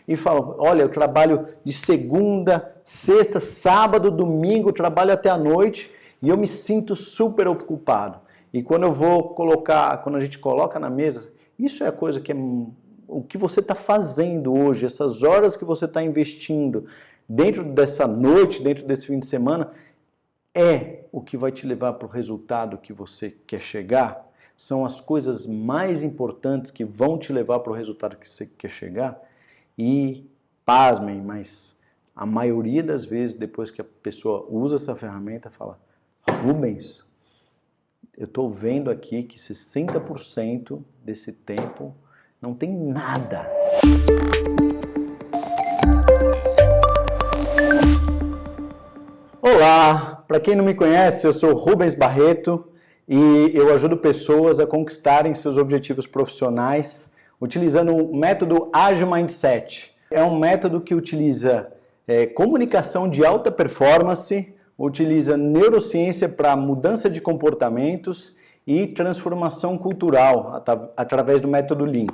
e falam, olha, eu trabalho de segunda, sexta, sábado, domingo, trabalho até a noite e eu me sinto super ocupado. E quando quando a gente coloca na mesa, isso é a coisa que é o que você está fazendo hoje, essas horas que você está investindo dentro dessa noite, dentro desse fim de semana, é o que vai te levar para o resultado que você quer chegar. São as coisas mais importantes que vão te levar para o resultado que você quer chegar. E, pasmem, mas a maioria das vezes, depois que a pessoa usa essa ferramenta, fala, Rubens, eu estou vendo aqui que 60% desse tempo não tem nada. Olá, para quem não me conhece, eu sou Rubens Barreto e eu ajudo pessoas a conquistarem seus objetivos profissionais utilizando o método Agile Mindset. É um método que utiliza comunicação de alta performance, utiliza neurociência para mudança de comportamentos e transformação cultural através do método Lean.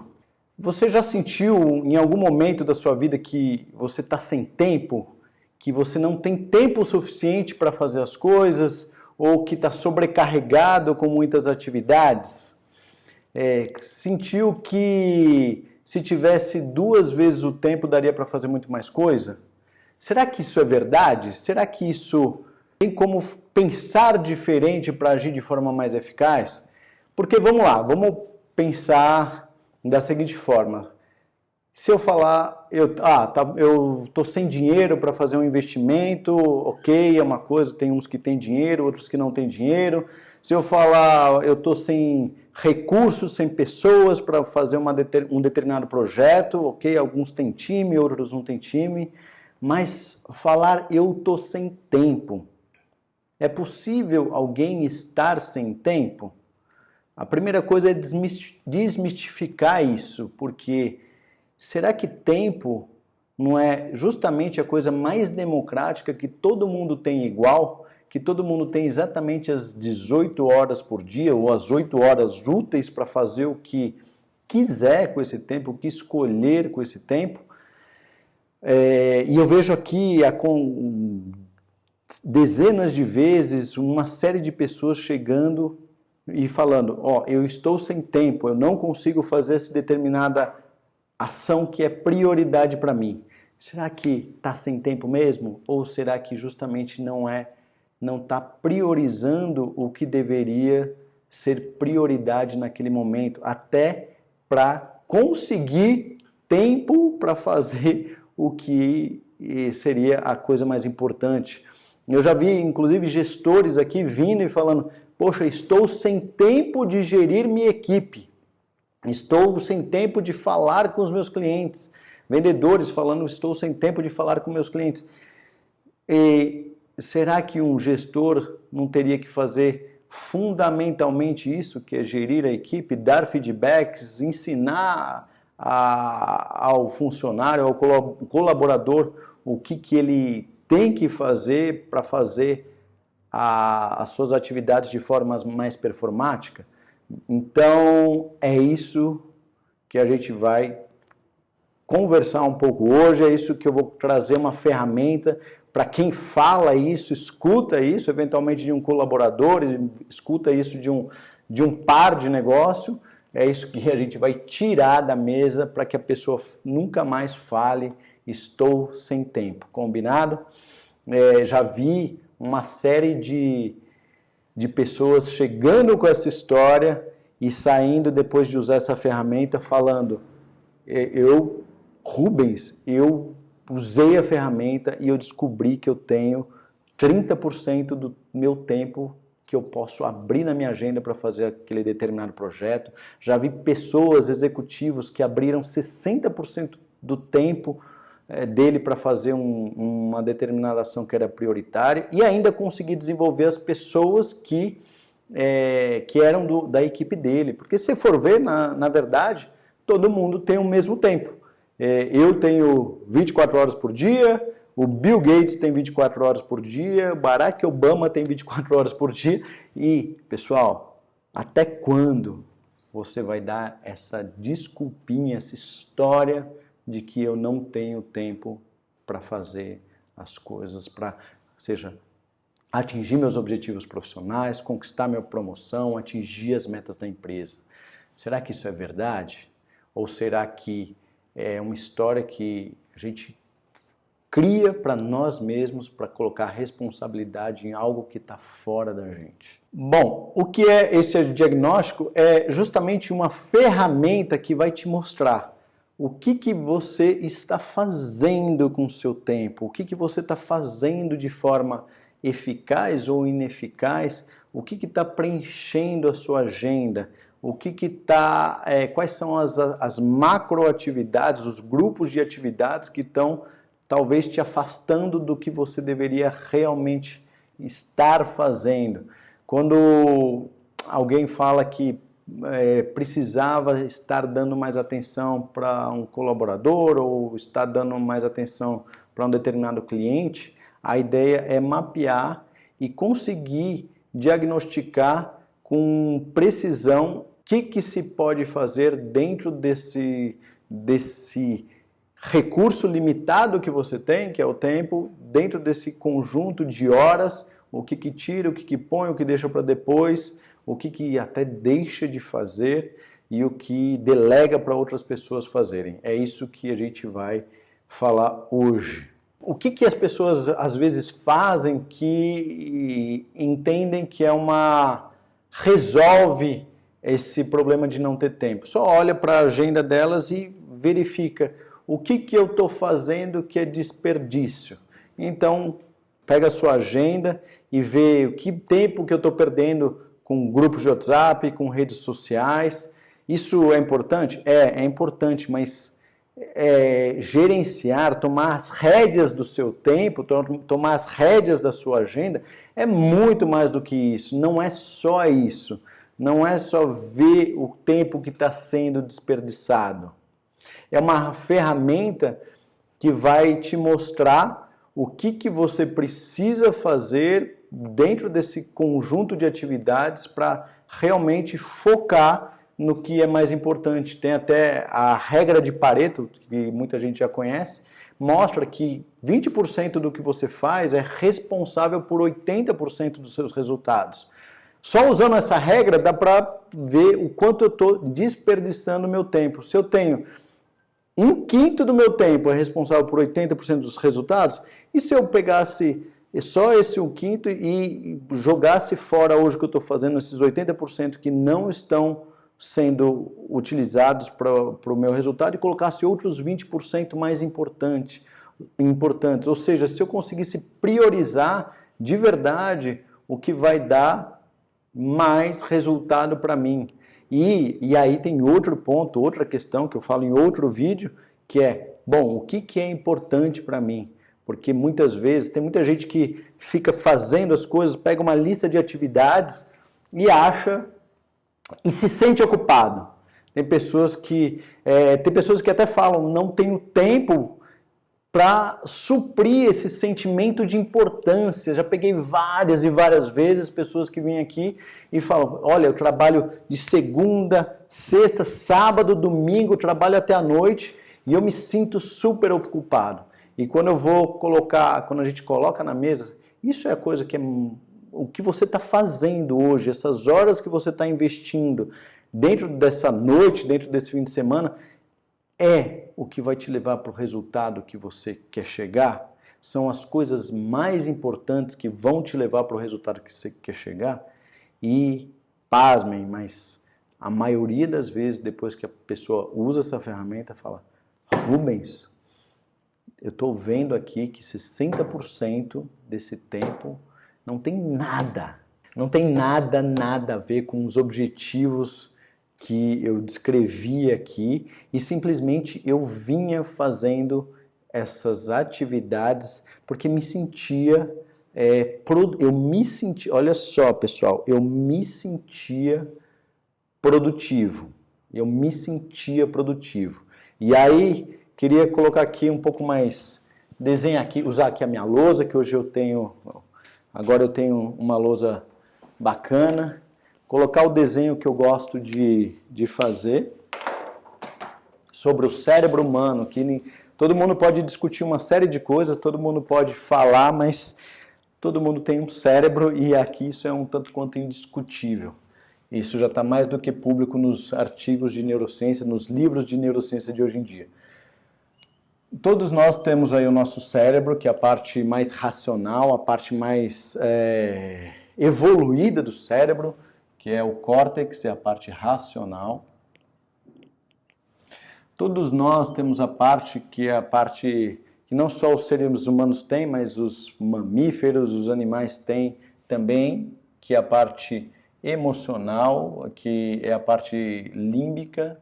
Você já sentiu em algum momento da sua vida que você está sem tempo? Que você não tem tempo suficiente para fazer as coisas, ou que está sobrecarregado com muitas atividades? Sentiu que se tivesse 2 vezes o tempo daria para fazer muito mais coisa? Será que isso é verdade? Será que isso tem como pensar diferente para agir de forma mais eficaz? Porque vamos lá, vamos pensar da seguinte forma. Se eu falar, eu estou sem dinheiro para fazer um investimento, ok, é uma coisa, tem uns que têm dinheiro, outros que não têm dinheiro. Se eu falar, eu estou sem recursos, sem pessoas para fazer um determinado projeto, ok, alguns têm time, outros não têm time. Mas falar, eu estou sem tempo. É possível alguém estar sem tempo? A primeira coisa é desmistificar isso, porque será que tempo não é justamente a coisa mais democrática que todo mundo tem igual? Que todo mundo tem exatamente as 18 horas por dia ou as 8 horas úteis para fazer o que quiser com esse tempo, o que escolher com esse tempo? E eu vejo aqui dezenas de vezes uma série de pessoas chegando e falando, eu estou sem tempo, eu não consigo fazer essa determinada ação que é prioridade para mim. Será que está sem tempo mesmo? Ou será que justamente não está priorizando o que deveria ser prioridade naquele momento, até para conseguir tempo para fazer o que seria a coisa mais importante? Eu já vi, inclusive, gestores aqui vindo e falando, poxa, estou sem tempo de gerir minha equipe. Estou sem tempo de falar com os meus clientes. Vendedores falando, estou sem tempo de falar com meus clientes. E será que um gestor não teria que fazer fundamentalmente isso, que é gerir a equipe, dar feedbacks, ensinar ao funcionário, ao colaborador, o que ele tem que fazer para fazer as suas atividades de forma mais performática? Então, é isso que a gente vai conversar um pouco hoje, é isso que eu vou trazer uma ferramenta para quem fala isso, escuta isso, eventualmente de um colaborador, escuta isso de um par de negócio, é isso que a gente vai tirar da mesa para que a pessoa nunca mais fale, estou sem tempo, combinado? Já vi uma série de pessoas chegando com essa história e saindo depois de usar essa ferramenta falando, Rubens, eu usei a ferramenta e eu descobri que eu tenho 30% do meu tempo que eu posso abrir na minha agenda para fazer aquele determinado projeto. Já vi pessoas, executivos, que abriram 60% do tempo dele para fazer uma determinada ação que era prioritária e ainda conseguir desenvolver as pessoas que eram da equipe dele. Porque se for ver, na verdade, todo mundo tem o mesmo tempo. Eu tenho 24 horas por dia, o Bill Gates tem 24 horas por dia, Barack Obama tem 24 horas por dia. E, pessoal, até quando você vai dar essa desculpinha, essa história de que eu não tenho tempo para fazer as coisas, para, seja, atingir meus objetivos profissionais, conquistar minha promoção, atingir as metas da empresa. Será que isso é verdade? Ou será que é uma história que a gente cria para nós mesmos, para colocar responsabilidade em algo que está fora da gente? Bom, o que é esse diagnóstico? É justamente uma ferramenta que vai te mostrar o que você está fazendo com o seu tempo, o que você está fazendo de forma eficaz ou ineficaz, o que está preenchendo a sua agenda, o que está, quais são as macroatividades, os grupos de atividades que estão talvez te afastando do que você deveria realmente estar fazendo. Quando alguém fala que precisava estar dando mais atenção para um colaborador ou estar dando mais atenção para um determinado cliente, a ideia é mapear e conseguir diagnosticar com precisão o que se pode fazer dentro desse recurso limitado que você tem, que é o tempo, dentro desse conjunto de horas, o que tira, o que põe, o que deixa para depois, o que até deixa de fazer e o que delega para outras pessoas fazerem. É isso que a gente vai falar hoje. O que as pessoas às vezes fazem que entendem que resolve esse problema de não ter tempo? Só olha para a agenda delas e verifica o que eu estou fazendo que é desperdício. Então, pega a sua agenda e vê o que tempo que eu estou perdendo com grupos de WhatsApp, com redes sociais. Isso é importante? É importante, mas gerenciar, tomar as rédeas do seu tempo, tomar as rédeas da sua agenda, é muito mais do que isso. Não é só isso. Não é só ver o tempo que está sendo desperdiçado. É uma ferramenta que vai te mostrar o que você precisa fazer dentro desse conjunto de atividades para realmente focar no que é mais importante. Tem até a regra de Pareto, que muita gente já conhece, mostra que 20% do que você faz é responsável por 80% dos seus resultados. Só usando essa regra dá para ver o quanto eu estou desperdiçando meu tempo. Se eu tenho 1/5 do meu tempo é responsável por 80% dos resultados, e se eu pegasse só esse 1/5 e jogasse fora hoje o que eu estou fazendo, esses 80% que não estão sendo utilizados para o meu resultado, e colocasse outros 20% mais importantes. Ou seja, se eu conseguisse priorizar de verdade o que vai dar mais resultado para mim. E aí tem outro ponto, outra questão que eu falo em outro vídeo, que é, bom, o que é importante para mim? Porque muitas vezes tem muita gente que fica fazendo as coisas, pega uma lista de atividades e acha e se sente ocupado. Tem pessoas que até falam, não tenho tempo para suprir esse sentimento de importância. Já peguei várias e várias vezes pessoas que vêm aqui e falam, olha, eu trabalho de segunda, sexta, sábado, domingo, trabalho até a noite e eu me sinto super ocupado. E quando a gente coloca na mesa, isso é a coisa que é o que você está fazendo hoje, essas horas que você está investindo dentro dessa noite, dentro desse fim de semana, é o que vai te levar para o resultado que você quer chegar? São as coisas mais importantes que vão te levar para o resultado que você quer chegar? E, pasmem, mas a maioria das vezes, depois que a pessoa usa essa ferramenta, fala, Rubens, eu estou vendo aqui que 60% desse tempo não tem nada a ver com os objetivos que eu descrevi aqui e simplesmente eu vinha fazendo essas atividades porque olha só pessoal, eu me sentia produtivo, E aí, queria colocar aqui um pouco mais, usar aqui a minha lousa, que hoje agora eu tenho uma lousa bacana, colocar o desenho que eu gosto de fazer. sobre o cérebro humano, que todo mundo pode discutir uma série de coisas, todo mundo pode falar, mas todo mundo tem um cérebro e aqui isso é um tanto quanto indiscutível. Isso já está mais do que público nos artigos de neurociência, nos livros de neurociência de hoje em dia. Todos nós temos aí o nosso cérebro, que é a parte mais racional, a parte mais evoluída do cérebro, que é o córtex, é a parte racional. Todos nós temos a parte que é a parte que não só os seres humanos têm, mas os mamíferos, os animais têm também, que é a parte emocional, que é a parte límbica,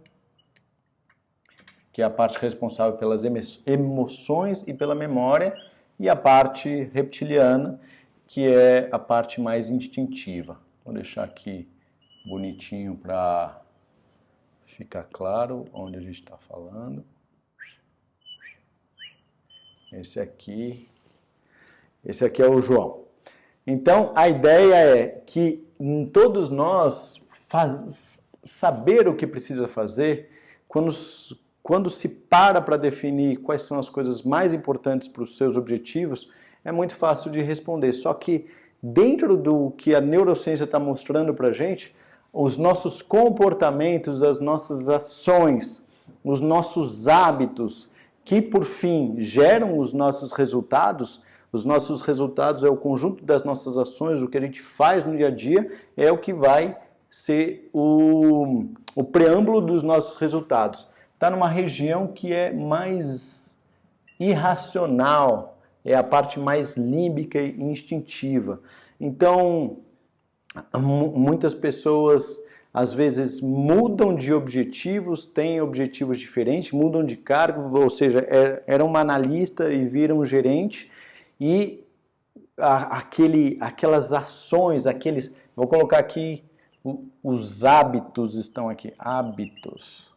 que é a parte responsável pelas emoções e pela memória, e a parte reptiliana, que é a parte mais instintiva. Vou deixar aqui bonitinho para ficar claro onde a gente está falando. Esse aqui é o João. Então, a ideia é que todos nós saber o que precisa fazer, quando se para definir quais são as coisas mais importantes para os seus objetivos, é muito fácil de responder. Só que dentro do que a neurociência está mostrando para a gente, os nossos comportamentos, as nossas ações, os nossos hábitos, que por fim geram os nossos resultados é o conjunto das nossas ações, o que a gente faz no dia a dia, é o que vai ser o preâmbulo dos nossos resultados. Está numa região que é mais irracional, é a parte mais límbica e instintiva. Então, muitas pessoas às vezes mudam de objetivos, têm objetivos diferentes, mudam de cargo, ou seja, era uma analista e viram um gerente, e aquelas ações, vou colocar aqui, os hábitos estão aqui, hábitos.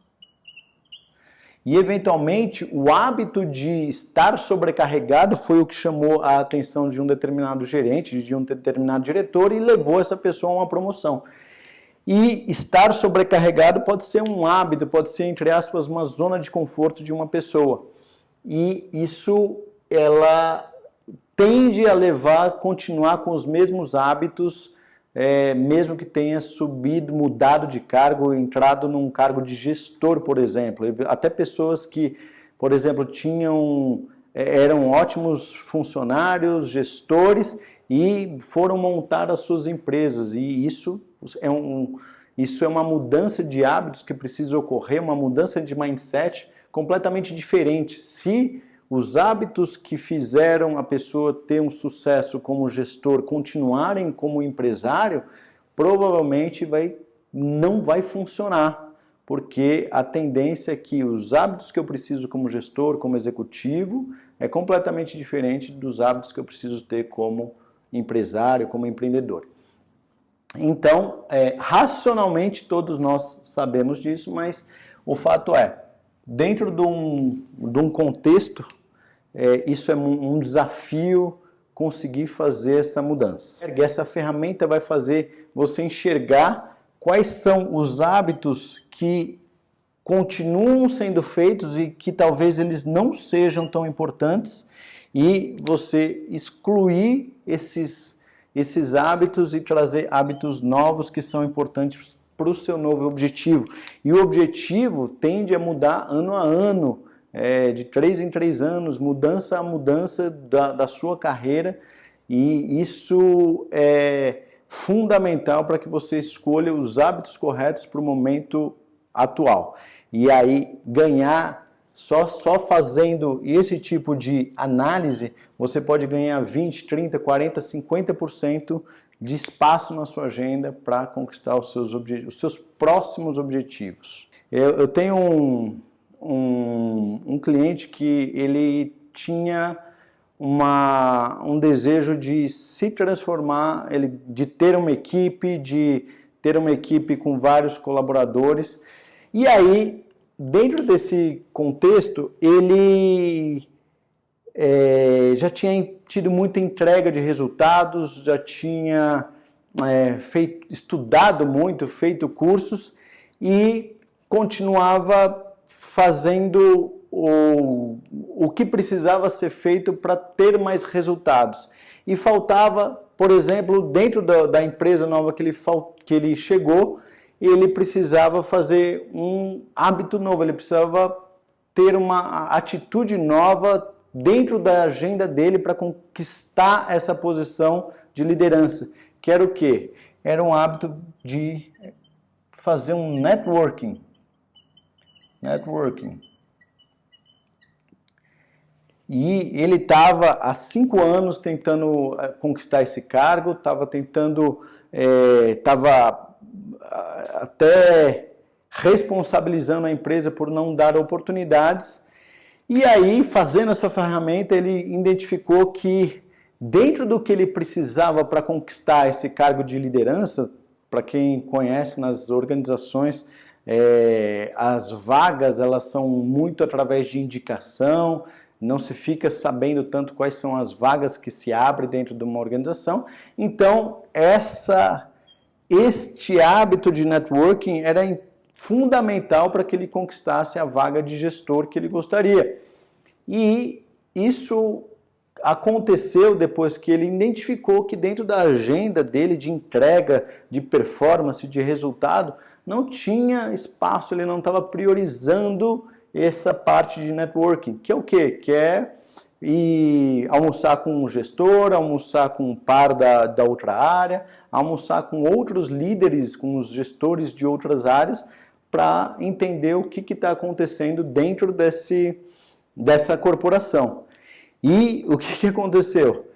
E, eventualmente, o hábito de estar sobrecarregado foi o que chamou a atenção de um determinado gerente, de um determinado diretor, e levou essa pessoa a uma promoção. E estar sobrecarregado pode ser um hábito, pode ser, entre aspas, uma zona de conforto de uma pessoa. E isso, ela tende a continuar com os mesmos hábitos, mesmo que tenha subido, mudado de cargo, entrado num cargo de gestor, por exemplo. Até pessoas que, por exemplo, eram ótimos funcionários, gestores, e foram montar as suas empresas. E isso é uma mudança de hábitos que precisa ocorrer, uma mudança de mindset completamente diferente. Se os hábitos que fizeram a pessoa ter um sucesso como gestor continuarem como empresário, provavelmente não vai funcionar, porque a tendência é que os hábitos que eu preciso como gestor, como executivo, é completamente diferente dos hábitos que eu preciso ter como empresário, como empreendedor. Então, racionalmente todos nós sabemos disso, mas o fato é, dentro de um contexto, isso é um desafio conseguir fazer essa mudança. Essa ferramenta vai fazer você enxergar quais são os hábitos que continuam sendo feitos e que talvez eles não sejam tão importantes, e você excluir esses hábitos e trazer hábitos novos que são importantes para o seu novo objetivo. E o objetivo tende a mudar ano a ano, de 3 em 3 anos, mudança a mudança da sua carreira, e isso é fundamental para que você escolha os hábitos corretos para o momento atual. E aí ganhar, só fazendo esse tipo de análise, você pode ganhar 20, 30, 40, 50% de espaço na sua agenda para conquistar os seus próximos objetivos. Eu tenho um cliente que ele tinha um desejo de se transformar, de ter uma equipe, com vários colaboradores. E aí, dentro desse contexto, ele já tinha tido muita entrega de resultados, já tinha estudado muito, feito cursos, e continuava fazendo o que precisava ser feito para ter mais resultados. E faltava, por exemplo, dentro da empresa nova que ele chegou, ele precisava fazer um hábito novo, ele precisava ter uma atitude nova dentro da agenda dele para conquistar essa posição de liderança. Que era o quê? Era um hábito de fazer um networking. E ele estava há 5 anos tentando conquistar esse cargo, estava até responsabilizando a empresa por não dar oportunidades. E aí, fazendo essa ferramenta, ele identificou que dentro do que ele precisava para conquistar esse cargo de liderança, para quem conhece nas organizações, as vagas elas são muito através de indicação, não se fica sabendo tanto quais são as vagas que se abrem dentro de uma organização. Então, este hábito de networking era fundamental para que ele conquistasse a vaga de gestor que ele gostaria. E isso aconteceu depois que ele identificou que dentro da agenda dele de entrega, de performance, de resultado, não tinha espaço, ele não estava priorizando essa parte de networking, que é o quê? Que é ir almoçar com um gestor, almoçar com um par da outra área, almoçar com outros líderes, com os gestores de outras áreas, para entender o que está acontecendo dentro dessa corporação. E o que aconteceu?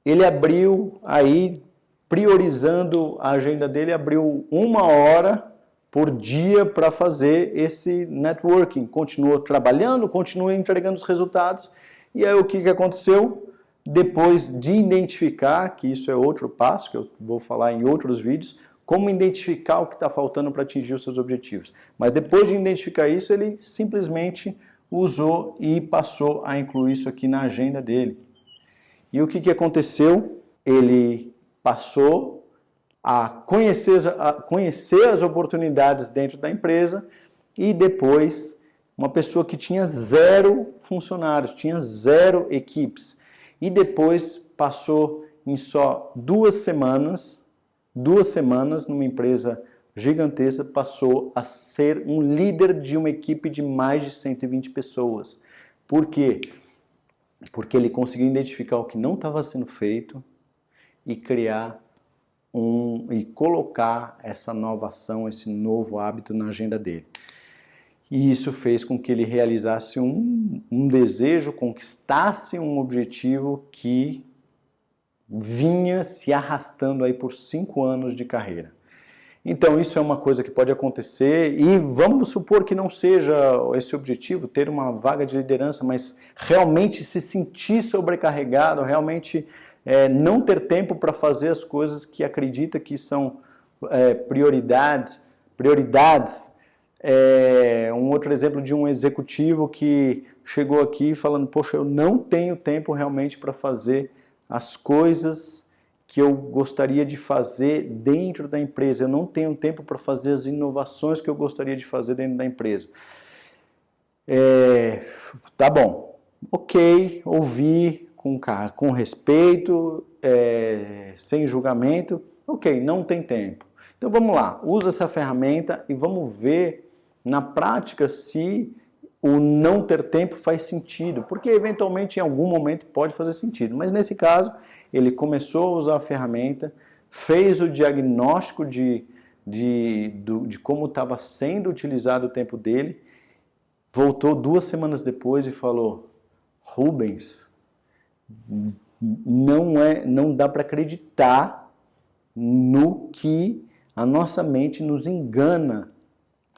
Ele abriu aí, priorizando a agenda dele, abriu 1 hora por dia para fazer esse networking. Continuou trabalhando, continuou entregando os resultados. E aí o que aconteceu? Depois de identificar, que isso é outro passo, que eu vou falar em outros vídeos, como identificar o que está faltando para atingir os seus objetivos. Mas depois de identificar isso, ele simplesmente usou e passou a incluir isso aqui na agenda dele. E o que aconteceu? Ele passou a conhecer as oportunidades dentro da empresa e depois uma pessoa que tinha 0 funcionários, tinha 0 equipes e depois passou em só 2 semanas numa empresa gigantesca, passou a ser um líder de uma equipe de mais de 120 pessoas. Por quê? Porque ele conseguiu identificar o que não estava sendo feito e e colocar essa nova ação, esse novo hábito na agenda dele. E isso fez com que ele realizasse um desejo, conquistasse um objetivo que vinha se arrastando aí por 5 anos de carreira. Então isso é uma coisa que pode acontecer e vamos supor que não seja esse objetivo, ter uma vaga de liderança, mas realmente se sentir sobrecarregado, realmente não ter tempo para fazer as coisas que acredita que são prioridades. Um outro exemplo de um executivo que chegou aqui falando, poxa, eu não tenho tempo realmente para fazer as coisas que eu gostaria de fazer dentro da empresa, eu não tenho tempo para fazer as inovações que eu gostaria de fazer dentro da empresa. Tá bom, ok, ouvi com respeito, sem julgamento, ok, não tem tempo. Então vamos lá, usa essa ferramenta e vamos ver na prática se o não ter tempo faz sentido, porque eventualmente em algum momento pode fazer sentido, mas nesse caso ele começou a usar a ferramenta, fez o diagnóstico de como estava sendo utilizado o tempo dele, voltou 2 semanas depois e falou, Rubens, não dá para acreditar no que a nossa mente nos engana.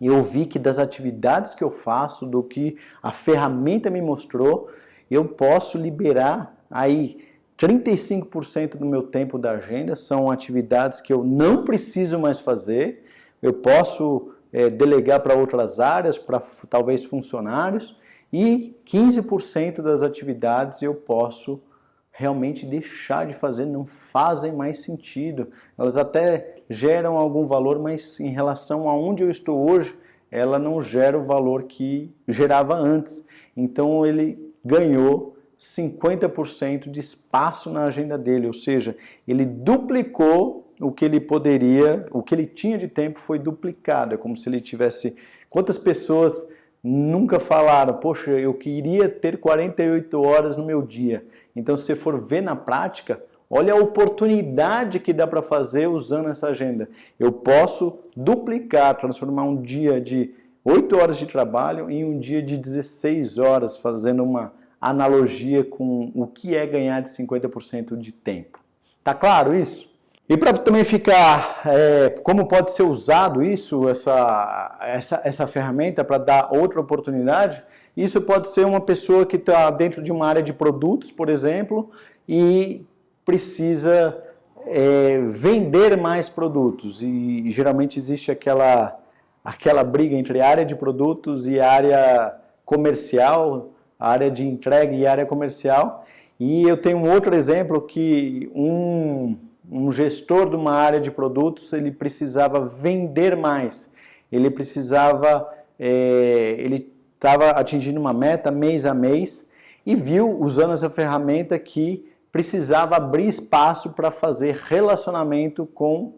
Eu vi que das atividades que eu faço, do que a ferramenta me mostrou, eu posso liberar aí 35% do meu tempo da agenda, são atividades que eu não preciso mais fazer, eu posso delegar para outras áreas, para talvez funcionários, e 15% das atividades eu posso realmente deixar de fazer, não fazem mais sentido. Elas até geram algum valor, mas em relação a onde eu estou hoje, ela não gera o valor que gerava antes. Então ele ganhou 50% de espaço na agenda dele, ou seja, ele duplicou o que ele poderia, o que ele tinha de tempo foi duplicado. É como se ele tivesse... Quantas pessoas nunca falaram, poxa, eu queria ter 48 horas no meu dia. Então, se você for ver na prática, olha a oportunidade que dá para fazer usando essa agenda. Eu posso duplicar, transformar um dia de 8 horas de trabalho em um dia de 16 horas, fazendo uma analogia com o que é ganhar de 50% de tempo. Tá claro isso? E para também ficar, como pode ser usado isso, essa ferramenta para dar outra oportunidade, isso pode ser uma pessoa que está dentro de uma área de produtos, por exemplo, e precisa vender mais produtos. E geralmente existe aquela briga entre a área de produtos e a área comercial, a área de entrega e a área comercial. E eu tenho um outro exemplo que um gestor de uma área de produtos, ele precisava vender mais. Ele estava atingindo uma meta mês a mês e viu, usando essa ferramenta, que precisava abrir espaço para fazer relacionamento com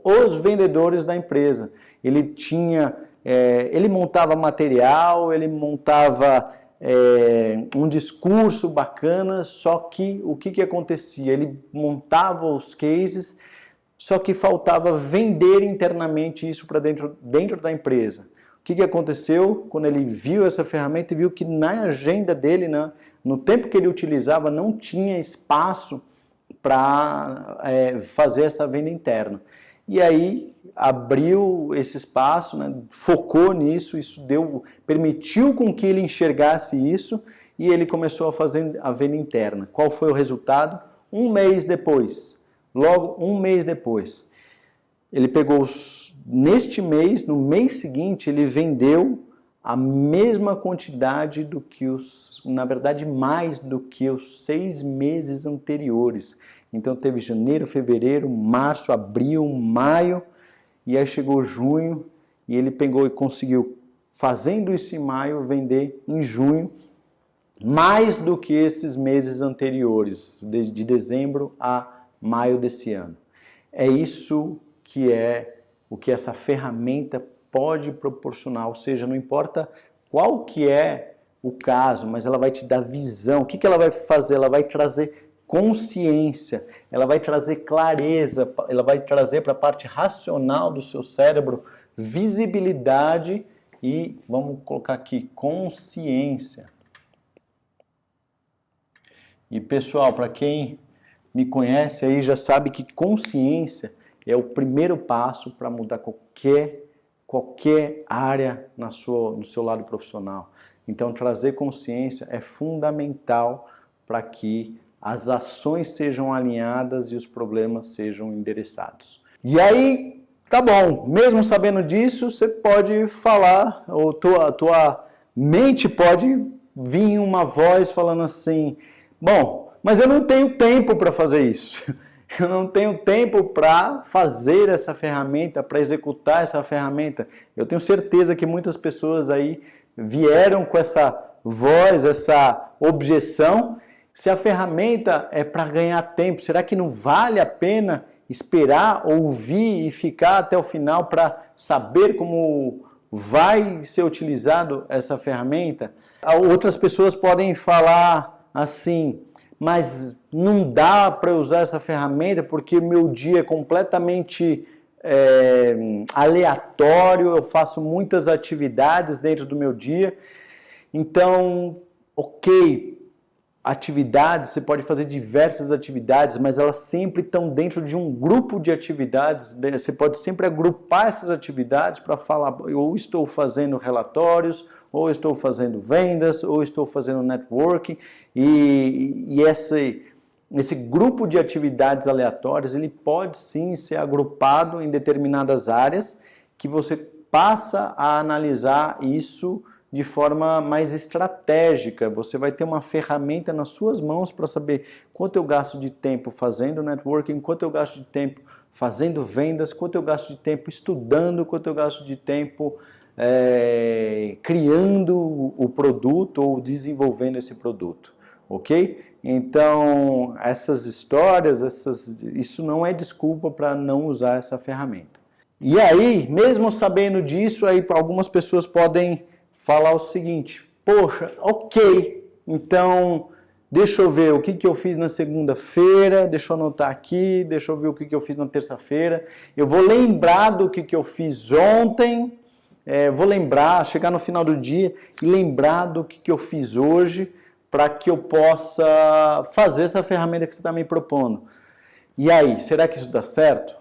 os vendedores da empresa. Ele montava material, ele montava um discurso bacana, só que o que acontecia? Ele montava os cases, só que faltava vender internamente isso para dentro da empresa. O que aconteceu? Quando ele viu essa ferramenta, viu que na agenda dele, no tempo que ele utilizava, não tinha espaço para fazer essa venda interna. E aí abriu esse espaço, focou nisso, isso permitiu com que ele enxergasse isso e ele começou a fazer a venda interna. Qual foi o resultado? Um mês depois, logo um mês depois, ele pegou, neste mês, no mês seguinte, ele vendeu a mesma quantidade do que na verdade mais do que os 6 meses anteriores. Então teve janeiro, fevereiro, março, abril, maio, e aí chegou junho, e ele pegou e conseguiu, fazendo isso em maio, vender em junho, mais do que esses meses anteriores, de dezembro a maio desse ano. É isso que o que essa ferramenta pode proporcionar, ou seja, não importa qual que é o caso, mas ela vai te dar visão. O que ela vai fazer? Ela vai trazer consciência, ela vai trazer clareza, ela vai trazer para a parte racional do seu cérebro visibilidade e, vamos colocar aqui, consciência. E pessoal, para quem me conhece aí já sabe que consciência é o primeiro passo para mudar qualquer área no seu lado profissional. Então, trazer consciência é fundamental para que as ações sejam alinhadas e os problemas sejam endereçados. E aí, tá bom, mesmo sabendo disso, você pode falar, ou a tua mente pode vir uma voz falando assim, bom, mas eu não tenho tempo para fazer isso. Eu não tenho tempo para fazer essa ferramenta, para executar essa ferramenta. Eu tenho certeza que muitas pessoas aí vieram com essa voz, essa objeção. Se a ferramenta é para ganhar tempo, será que não vale a pena esperar, ouvir e ficar até o final para saber como vai ser utilizado essa ferramenta? Outras pessoas podem falar assim, mas não dá para usar essa ferramenta porque meu dia é completamente aleatório, eu faço muitas atividades dentro do meu dia. Então, ok, atividades, você pode fazer diversas atividades, mas elas sempre estão dentro de um grupo de atividades. Você pode sempre agrupar essas atividades para falar, ou estou fazendo relatórios, ou estou fazendo vendas, ou estou fazendo networking, e esse grupo de atividades aleatórias, ele pode sim ser agrupado em determinadas áreas, que você passa a analisar isso de forma mais estratégica. Você vai ter uma ferramenta nas suas mãos para saber quanto eu gasto de tempo fazendo networking, quanto eu gasto de tempo fazendo vendas, quanto eu gasto de tempo estudando, quanto eu gasto de tempo criando o produto ou desenvolvendo esse produto, ok? Então, essas histórias, isso não é desculpa para não usar essa ferramenta. E aí, mesmo sabendo disso, aí algumas pessoas podem falar o seguinte: poxa, ok, então deixa eu ver o que eu fiz na segunda-feira, deixa eu anotar aqui, deixa eu ver o que eu fiz na terça-feira, eu vou lembrar do que eu fiz ontem, vou lembrar, chegar no final do dia e lembrar do que eu fiz hoje, para que eu possa fazer essa ferramenta que você está me propondo. E aí, será que isso dá certo?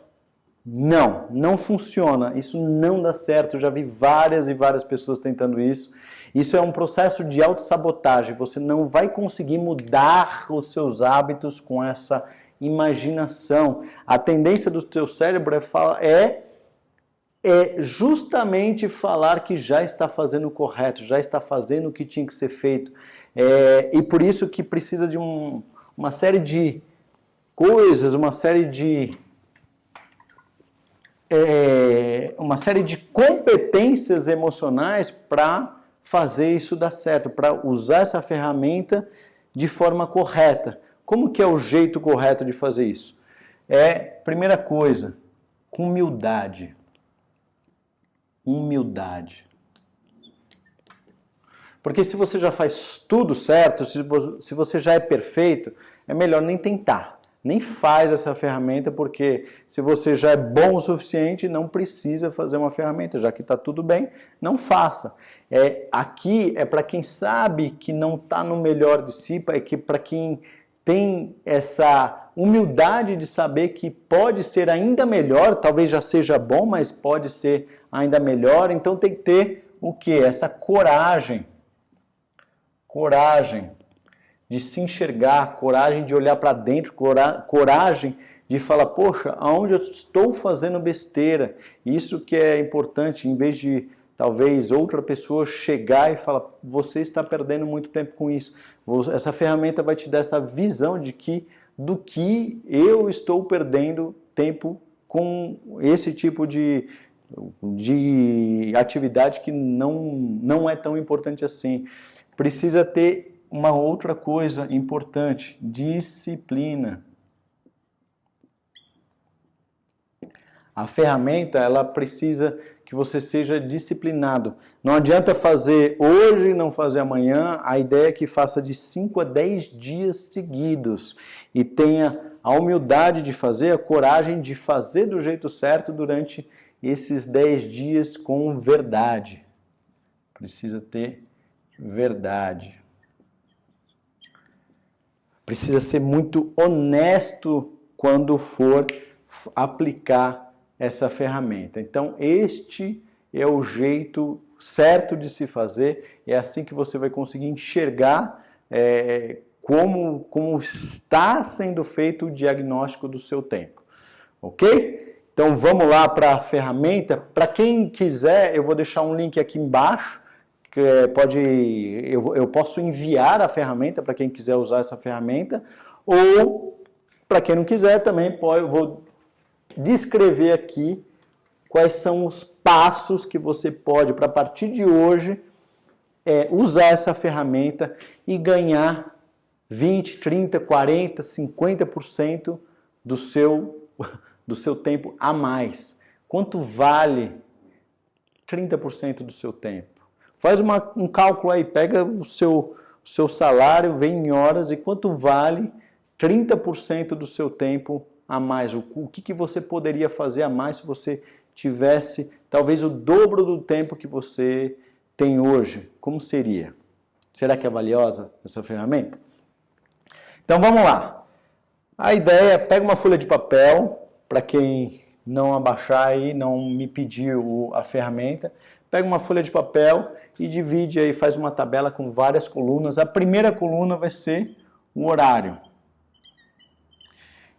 Não, não funciona, isso não dá certo, eu já vi várias e várias pessoas tentando isso. Isso é um processo de autossabotagem, você não vai conseguir mudar os seus hábitos com essa imaginação. A tendência do seu cérebro é justamente falar que já está fazendo o correto, já está fazendo o que tinha que ser feito. E por isso que precisa de uma série de coisas, uma série de competências emocionais para fazer isso dar certo, para usar essa ferramenta de forma correta. Como que é o jeito correto de fazer isso? Primeira coisa, com humildade. Humildade. Porque se você já faz tudo certo, se você já é perfeito, é melhor nem tentar. Nem faz essa ferramenta, porque se você já é bom o suficiente, não precisa fazer uma ferramenta, já que está tudo bem, não faça. Aqui é para quem sabe que não está no melhor de si, para quem tem essa humildade de saber que pode ser ainda melhor, talvez já seja bom, mas pode ser ainda melhor, então tem que ter o quê? Essa coragem. Coragem de se enxergar, coragem de olhar para dentro, coragem de falar, poxa, aonde eu estou fazendo besteira? Isso que é importante, em vez de talvez outra pessoa chegar e falar, você está perdendo muito tempo com isso. Essa ferramenta vai te dar essa visão do que eu estou perdendo tempo com esse tipo de atividade que não é tão importante assim. Precisa ter uma outra coisa importante, disciplina. A ferramenta, ela precisa que você seja disciplinado. Não adianta fazer hoje e não fazer amanhã. A ideia é que faça de 5 a 10 dias seguidos e tenha a humildade de fazer, a coragem de fazer do jeito certo durante esses 10 dias com verdade. Precisa ter verdade. Precisa ser muito honesto quando for aplicar essa ferramenta. Então, este é o jeito certo de se fazer. É assim que você vai conseguir enxergar como está sendo feito o diagnóstico do seu tempo. Ok? Então, vamos lá para a ferramenta. Para quem quiser, eu vou deixar um link aqui embaixo. Eu posso enviar a ferramenta para quem quiser usar essa ferramenta, ou para quem não quiser também eu vou descrever aqui quais são os passos que você pode, para a partir de hoje, usar essa ferramenta e ganhar 20, 30, 40, 50% do seu tempo a mais. Quanto vale 30% do seu tempo? Faz um cálculo aí, pega o seu salário, vê em horas e quanto vale 30% do seu tempo a mais. O que você poderia fazer a mais se você tivesse talvez o dobro do tempo que você tem hoje? Como seria? Será que é valiosa essa ferramenta? Então vamos lá. A ideia é, pega uma folha de papel, para quem não abaixar aí, não me pedir a ferramenta, pega uma folha de papel e divide aí, faz uma tabela com várias colunas. A primeira coluna vai ser o horário.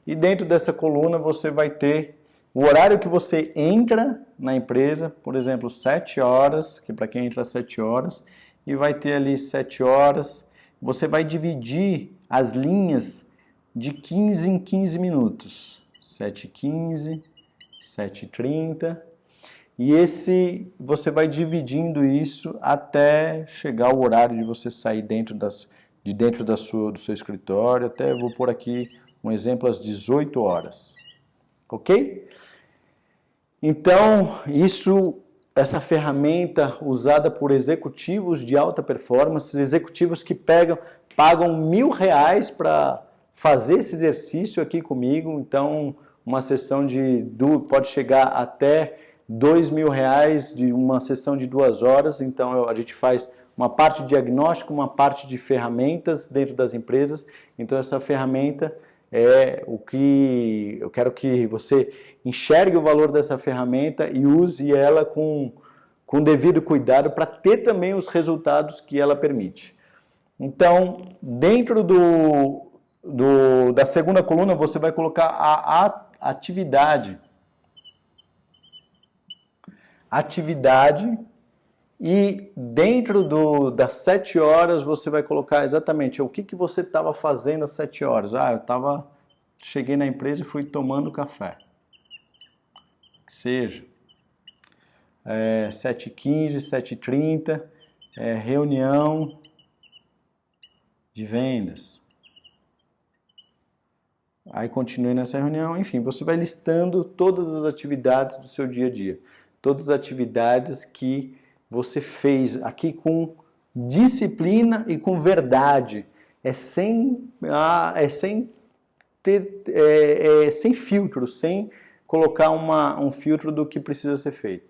E dentro dessa coluna você vai ter o horário que você entra na empresa, por exemplo, 7 horas, que para quem entra 7 horas, e vai ter ali 7 horas. Você vai dividir as linhas de 15 em 15 minutos. 7h15, 7h30. e você vai dividindo isso até chegar o horário de você sair de dentro do seu escritório. Até vou pôr aqui um exemplo às 18 horas. Ok? Então, essa ferramenta usada por executivos de alta performance, executivos que pagam R$1.000 para fazer esse exercício aqui comigo. Então, uma sessão pode chegar até R$2.000 de uma sessão de 2 horas. Então, a gente faz uma parte de diagnóstico, uma parte de ferramentas dentro das empresas. Então, essa ferramenta é o que eu quero que você enxergue o valor dessa ferramenta e use ela com devido cuidado para ter também os resultados que ela permite. Então, dentro da segunda coluna, você vai colocar a atividade. E dentro das 7 horas você vai colocar exatamente o que você estava fazendo às 7 horas. Cheguei na empresa e fui tomando café. Que seja 7h15, 7h30, reunião de vendas. Aí continue nessa reunião, enfim, você vai listando todas as atividades do seu dia a dia. Todas as atividades que você fez aqui com disciplina e com verdade. Sem filtro, sem colocar um filtro do que precisa ser feito.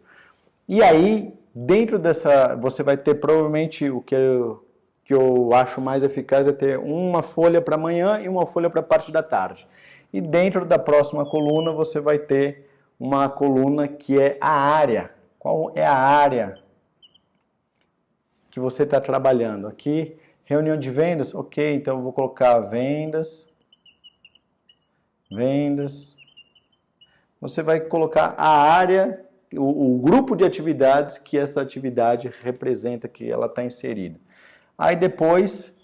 E aí, dentro dessa, você vai ter provavelmente o que eu acho mais eficaz é ter uma folha para amanhã e uma folha para a parte da tarde. E dentro da próxima coluna você vai ter uma coluna que é a área. Qual é a área que você está trabalhando? Aqui, reunião de vendas, ok, então eu vou colocar vendas. Você vai colocar a área, o grupo de atividades que essa atividade representa, que ela está inserida. Aí depois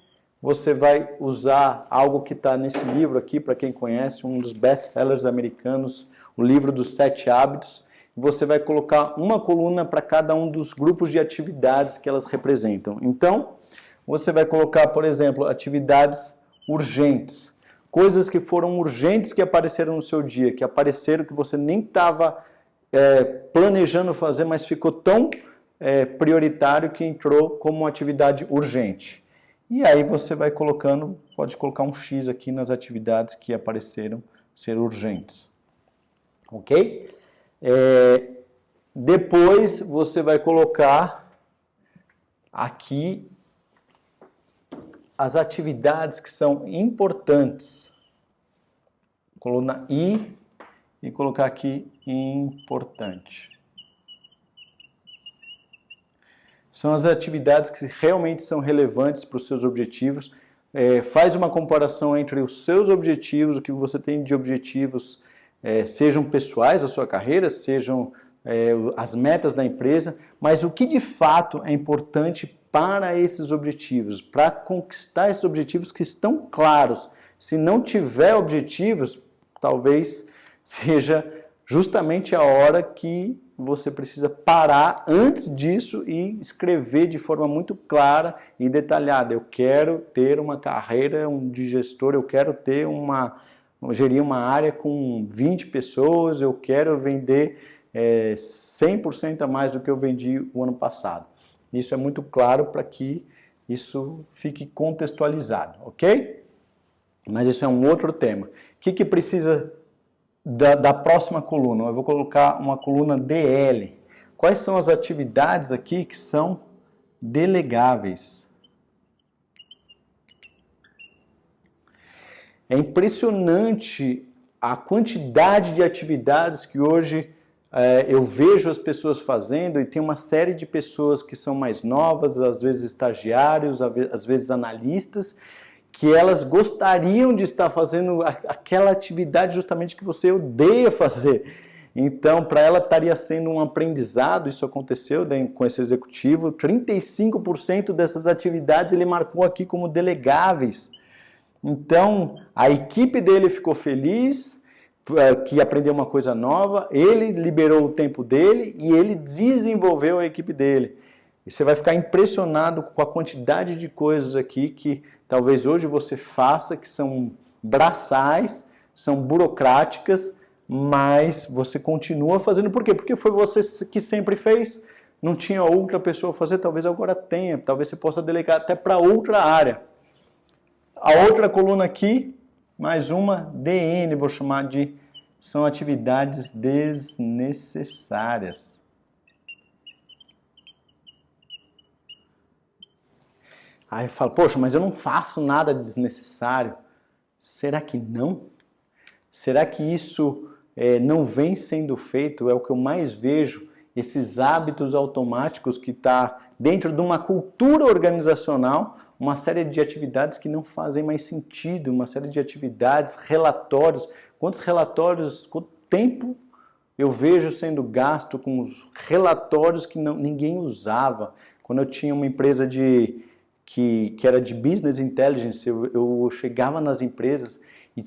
você vai usar algo que está nesse livro aqui, para quem conhece, um dos best-sellers americanos, o livro dos 7 hábitos. Você vai colocar uma coluna para cada um dos grupos de atividades que elas representam. Então, você vai colocar, por exemplo, atividades urgentes. Coisas que foram urgentes que apareceram no seu dia, que apareceram que você nem estava planejando fazer, mas ficou tão prioritário que entrou como uma atividade urgente. E aí você vai colocando, pode colocar um X aqui nas atividades que apareceram ser urgentes. Ok? Depois você vai colocar aqui as atividades que são importantes. Coluna I e colocar aqui importante. São as atividades que realmente são relevantes para os seus objetivos. Faz uma comparação entre os seus objetivos, o que você tem de objetivos, sejam pessoais da sua carreira, sejam as metas da empresa, mas o que de fato é importante para esses objetivos, para conquistar esses objetivos que estão claros. Se não tiver objetivos, talvez seja justamente a hora que você precisa parar antes disso e escrever de forma muito clara e detalhada. Eu quero ter uma carreira de gestor, eu quero ter gerir uma área com 20 pessoas, eu quero vender 100% a mais do que eu vendi o ano passado. Isso é muito claro para que isso fique contextualizado, ok? Mas isso é um outro tema. O que precisa da próxima coluna? Eu vou colocar uma coluna DL. Quais são as atividades aqui que são delegáveis? É impressionante a quantidade de atividades que hoje eu vejo as pessoas fazendo, e tem uma série de pessoas que são mais novas, às vezes estagiários, às vezes analistas, que elas gostariam de estar fazendo aquela atividade justamente que você odeia fazer. Então, para ela estaria sendo um aprendizado. Isso aconteceu com esse executivo, 35% dessas atividades ele marcou aqui como delegáveis. Então, a equipe dele ficou feliz, que aprendeu uma coisa nova, ele liberou o tempo dele e ele desenvolveu a equipe dele. E você vai ficar impressionado com a quantidade de coisas aqui que talvez hoje você faça, que são braçais, são burocráticas, mas você continua fazendo. Por quê? Porque foi você que sempre fez, não tinha outra pessoa a fazer, talvez agora tenha, talvez você possa delegar até para outra área. A outra coluna aqui, mais uma, DN, vou chamar de, são atividades desnecessárias. Aí eu falo, poxa, mas eu não faço nada desnecessário. Será que não? Será que isso não vem sendo feito? É o que eu mais vejo, esses hábitos automáticos que está dentro de uma cultura organizacional, uma série de atividades que não fazem mais sentido, uma série de atividades, relatórios. Quantos relatórios, quanto tempo eu vejo sendo gasto com relatórios que ninguém usava? Quando eu tinha uma empresa que era de business intelligence, eu chegava nas empresas e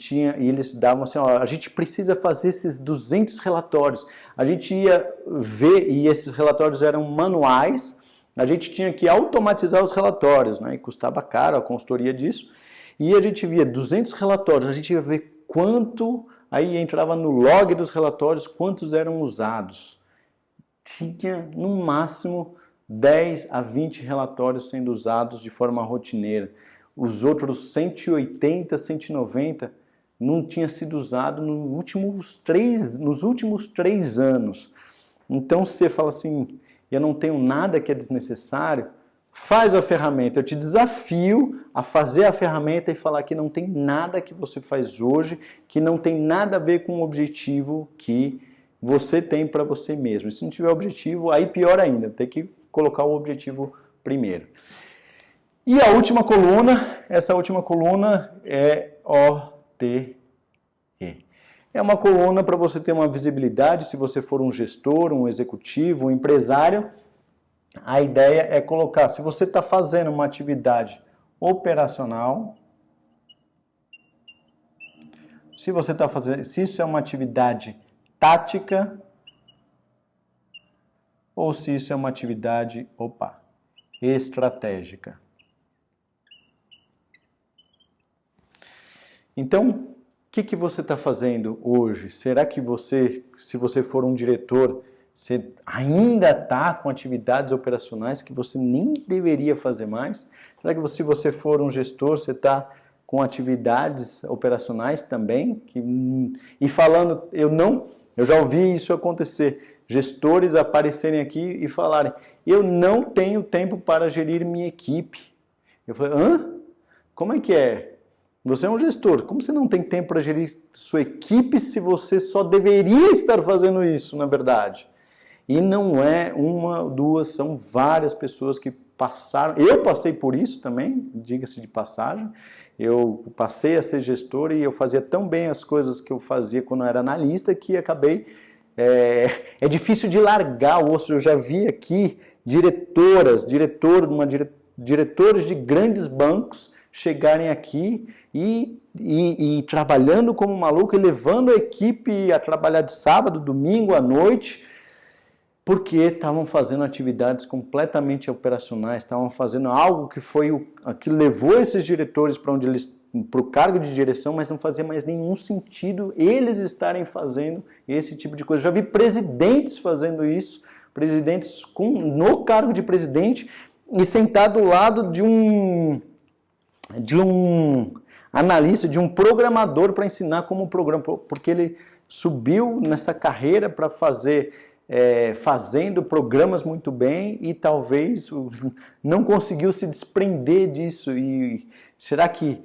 eles davam assim, ó, a gente precisa fazer esses 200 relatórios. A gente ia ver, e esses relatórios eram manuais, a gente tinha que automatizar os relatórios, né? E custava caro a consultoria disso. E a gente via 200 relatórios, a gente ia ver quanto, aí entrava no log dos relatórios, quantos eram usados. Tinha, no máximo, 10 a 20 relatórios sendo usados de forma rotineira. Os outros 180, 190 não tinha sido usado nos últimos 3 anos. Então, se você fala assim, eu não tenho nada que é desnecessário, faz a ferramenta. Eu te desafio a fazer a ferramenta e falar que não tem nada que você faz hoje, que não tem nada a ver com o objetivo que você tem para você mesmo. E se não tiver objetivo, aí pior ainda, tem que colocar o objetivo primeiro. E a última coluna, essa última coluna é OTE. É uma coluna para você ter uma visibilidade, se você for um gestor, um executivo, um empresário, a ideia é colocar, se você está fazendo uma atividade operacional, se isso é uma atividade tática, ou se isso é uma atividade, estratégica. Então, o que você está fazendo hoje? Será que você, se você for um diretor, você ainda está com atividades operacionais que você nem deveria fazer mais? Será que se você for um gestor, você está com atividades operacionais também? E falando, eu já ouvi isso acontecer. Gestores aparecerem aqui e falarem, eu não tenho tempo para gerir minha equipe. Eu falei, como é que é? Você é um gestor, como você não tem tempo para gerir sua equipe se você só deveria estar fazendo isso, na verdade? E não é uma, duas, são várias pessoas que passaram. Eu passei por isso também, diga-se de passagem. Eu passei a ser gestor e eu fazia tão bem as coisas que eu fazia quando eu era analista que acabei... É difícil de largar o osso. Eu já vi aqui diretores de grandes bancos chegarem aqui e trabalhando como maluco e levando a equipe a trabalhar de sábado, domingo, à noite, porque estavam fazendo atividades completamente operacionais, estavam fazendo algo que levou esses diretores para o cargo de direção, mas não fazia mais nenhum sentido eles estarem fazendo esse tipo de coisa. Já vi presidentes fazendo isso, presidentes no cargo de presidente e sentado ao lado de um analista, de um programador para ensinar como programa, porque ele subiu nessa carreira para fazendo programas muito bem e talvez não conseguiu se desprender disso. E será que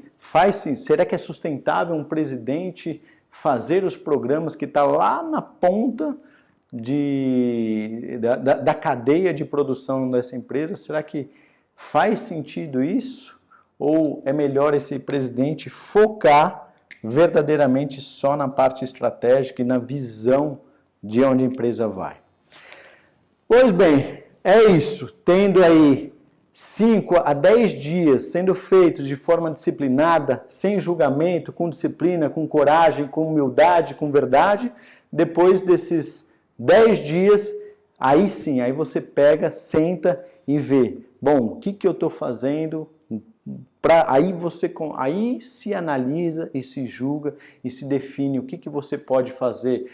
é sustentável um presidente fazer os programas que está lá na ponta da cadeia de produção dessa empresa? Será que faz sentido isso? Ou é melhor esse presidente focar verdadeiramente só na parte estratégica e na visão de onde a empresa vai? Pois bem, é isso. Tendo aí 5 a 10 dias sendo feitos de forma disciplinada, sem julgamento, com disciplina, com coragem, com humildade, com verdade, depois desses 10 dias, aí sim, aí você pega, senta e vê, bom, o que eu estou fazendo? Aí se analisa e se julga e se define o que você pode fazer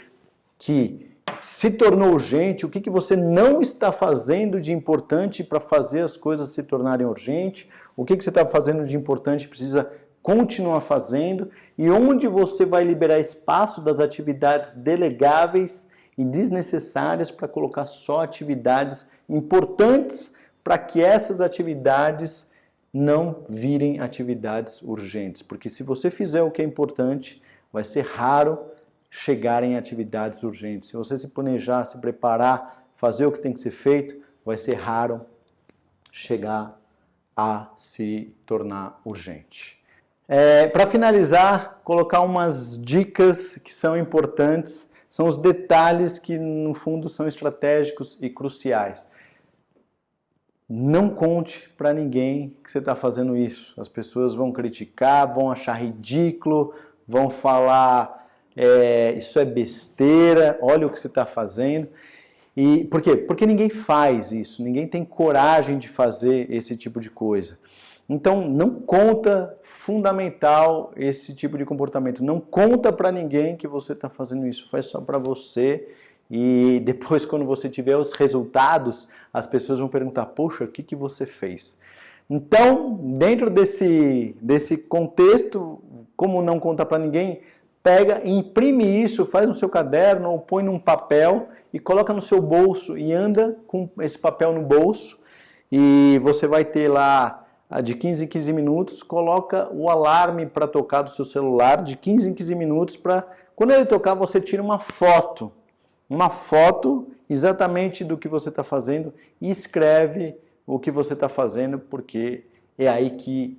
que se tornou urgente, o que você não está fazendo de importante para fazer as coisas se tornarem urgentes, o que você está fazendo de importante e precisa continuar fazendo, e onde você vai liberar espaço das atividades delegáveis e desnecessárias para colocar só atividades importantes para que essas atividades não virem atividades urgentes. Porque se você fizer o que é importante, vai ser raro chegar em atividades urgentes. Se você se planejar, se preparar, fazer o que tem que ser feito, vai ser raro chegar a se tornar urgente. Para finalizar, colocar umas dicas que são importantes, são os detalhes que no fundo são estratégicos e cruciais. Não conte para ninguém que você está fazendo isso. As pessoas vão criticar, vão achar ridículo, vão falar isso é besteira, olha o que você está fazendo. E por quê? Porque ninguém faz isso, ninguém tem coragem de fazer esse tipo de coisa. Então, não conta, fundamental esse tipo de comportamento. Não conta para ninguém que você está fazendo isso, faz só para você. E depois, quando você tiver os resultados, as pessoas vão perguntar, poxa, o que você fez? Então, dentro desse contexto, como não conta para ninguém, pega, imprime isso, faz no seu caderno ou põe num papel e coloca no seu bolso e anda com esse papel no bolso e você vai ter lá de 15 em 15 minutos, coloca o alarme para tocar do seu celular de 15 em 15 minutos para quando ele tocar você tira uma foto exatamente do que você está fazendo e escreve o que você está fazendo, porque é aí que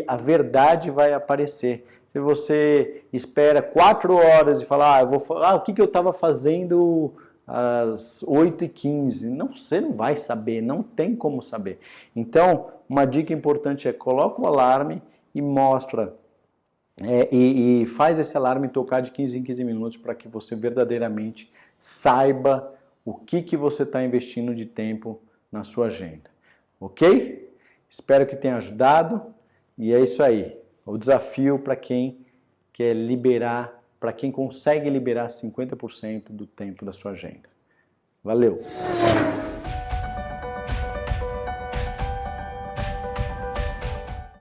a verdade vai aparecer. Se você espera 4 horas e fala, o que eu estava fazendo às 8h15? Não, você não vai saber, não tem como saber. Então, uma dica importante é coloca o alarme e mostra, e faz esse alarme tocar de 15 em 15 minutos para que você verdadeiramente saiba o que você está investindo de tempo na sua agenda. Ok? Espero que tenha ajudado e é isso aí. O desafio para quem quer liberar, para quem consegue liberar 50% do tempo da sua agenda. Valeu!